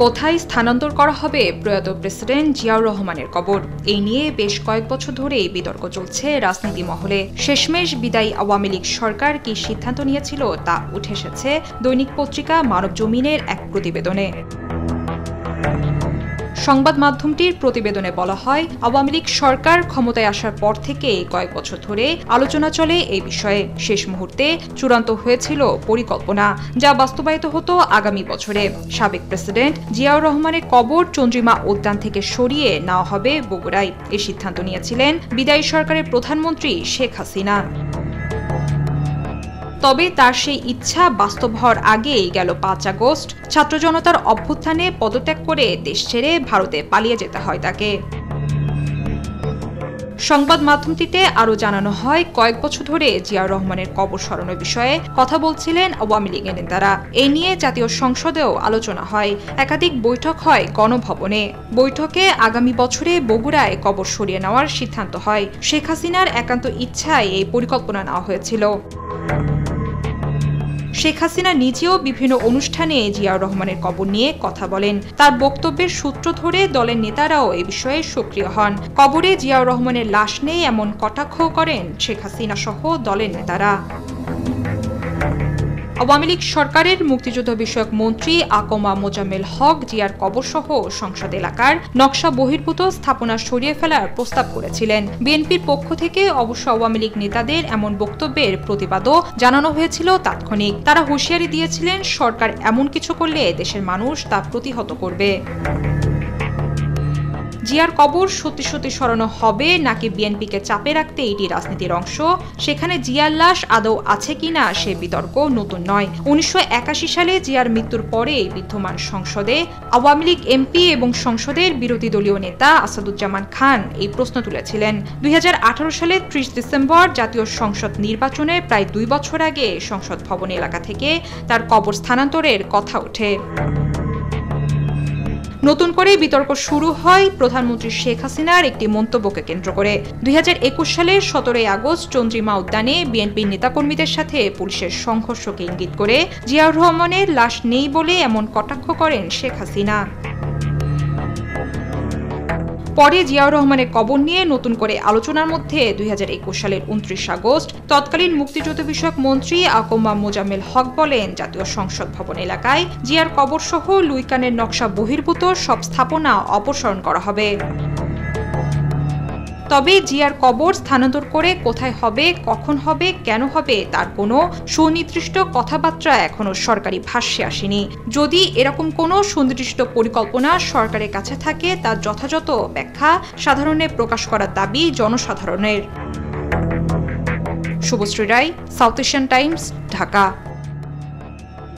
কোথায় স্থানান্তর করা হবে প্রয়াত প্রেসিডেন্ট জিয়াউর রহমানের কবর? এই নিয়ে বেশ কয়েক বছর ধরেই বিতর্ক চলছে রাজনীতি মহলে। শেষমেশ বিদায়ী আওয়ামী লীগ সরকার কি সিদ্ধান্ত নিয়েছিল তা উঠে এসেছে দৈনিক পত্রিকা মানবজমিনের এক প্রতিবেদনে। সংবাদ মাধ্যমটির প্রতিবেদনে বলা হয়, আওয়ামী লীগ সরকার ক্ষমতায় আসার পর থেকে কয়েক বছর ধরে আলোচনা চলে এই বিষয়ে। শেষ মুহূর্তে চূড়ান্ত হয়েছিল পরিকল্পনা, যা বাস্তবায়িত হতো আগামী বছরে। সাবেক প্রেসিডেন্ট জিয়াউর রহমানের কবর চন্দ্রিমা উদ্যান থেকে সরিয়ে নেওয়া হবে বগুড়ায়। এই সিদ্ধান্ত নিয়েছিলেন বিদায়ী সরকারের প্রধানমন্ত্রী শেখ হাসিনা। তবে তার সেই ইচ্ছা বাস্তব হওয়ার আগেই গেল ৫ আগস্ট ছাত্র জনতার অভ্যুত্থানে পদত্যাগ করে দেশ ছেড়ে ভারতে পালিয়ে যেতে হয় তাকে। সংবাদ মাধ্যমটিতে আরও জানানো হয়, কয়েক বছর ধরে জিয়াউর রহমানের কবর সরানোর বিষয়ে কথা বলছিলেন আওয়ামী লীগের নেতারা। এ নিয়ে জাতীয় সংসদেও আলোচনা হয়। একাধিক বৈঠক হয় গণভবনে। বৈঠকে আগামী বছরে বগুড়ায় কবর সরিয়ে নেওয়ার সিদ্ধান্ত হয়। শেখ হাসিনার একান্ত ইচ্ছায় এই পরিকল্পনা নেওয়া হয়েছিল। শেখ হাসিনা নিজেও বিভিন্ন অনুষ্ঠানে জিয়াউর রহমানের কবর নিয়ে কথা বলেন। তার বক্তব্যের সূত্র ধরে দলের নেতারাও এ বিষয়ে সক্রিয় হন। কবরে জিয়াউর রহমানের লাশ নেই এমন কটাক্ষ করেন শেখ হাসিনা সহ দলের নেতারা। আওয়ামী লীগ সরকারের মুক্তিযুদ্ধ বিষয়ক মন্ত্রী আকমা মোজাম্মেল হক জিয়ার কবরসহ সংসদ এলাকার নকশা বহির্ভূত স্থাপনা সরিয়ে ফেলার প্রস্তাব করেছিলেন। বিএনপির পক্ষ থেকে অবশ্য আওয়ামী লীগ নেতাদের এমন বক্তব্যের প্রতিবাদও জানানো হয়েছিল তাৎক্ষণিক। তারা হুঁশিয়ারি দিয়েছিলেন, সরকার এমন কিছু করলে দেশের মানুষ তা প্রতিহত করবে। জিয়ার কবর সত্যি সত্যি সরানো হবে নাকি বিএনপিকে চাপে রাখতে এটি রাজনীতির অংশ? সেখানে জিয়ার লাশ আদৌ আছে কিনা সে বিতর্ক নতুন নয়। ১৯৮১ সালে জিয়ার মৃত্যুর পরে বিদ্যমান সংসদে আওয়ামী লীগ এমপি এবং সংসদের বিরোধী দলীয় নেতা আসাদুজ্জামান খান এই প্রশ্ন তুলেছিলেন। ২০১৮ সালে ৩০ ডিসেম্বর জাতীয় সংসদ নির্বাচনের প্রায় ২ বছর আগে সংসদ ভবন এলাকা থেকে তার কবর স্থানান্তরের কথা ওঠে। নতুন করে বিতর্ক শুরু হয় প্রধানমন্ত্রী শেখ হাসিনার একটি মন্তব্যকে কেন্দ্র করে। ২০২১ সালের ১৭ আগস্ট চন্দ্রিমা উদ্যানে বিএনপির নেতাকর্মীদের সাথে পুলিশের সংঘর্ষকে ইঙ্গিত করে জিয়াউর রহমানের লাশ নেই বলে এমন কটাক্ষ করেন শেখ হাসিনা। পরে জিয়াউর রহমানের কবর নিয়ে নতুন করে আলোচনার মধ্যে ২০২১ সালের ২৯ আগস্ট তৎকালীন মুক্তিযুদ্ধ বিষয়ক মন্ত্রী আকমা মোজাম্মেল হক বলেন, জাতীয় সংসদ ভবন এলাকায় জিয়ার কবর সহ লুইকানের নকশা বহির্ভূত সব স্থাপনা অপসারণ করা হবে। তবে জিয়ার কবর স্থানান্তর করে কোথায় হবে, কখন হবে, কেন হবে তার কোনো সুনির্দিষ্ট কথাবার্তা এখনো সরকারি ভাষ্যে আসেনি। যদি এরকম কোনো সুনির্দিষ্ট পরিকল্পনা সরকারের কাছে থাকে তার যথাযথ ব্যাখ্যা সাধারণে প্রকাশ করার দাবি জনসাধারণের। শুভশ্রী রায়, সাউথ এশিয়ান টাইমস, ঢাকা।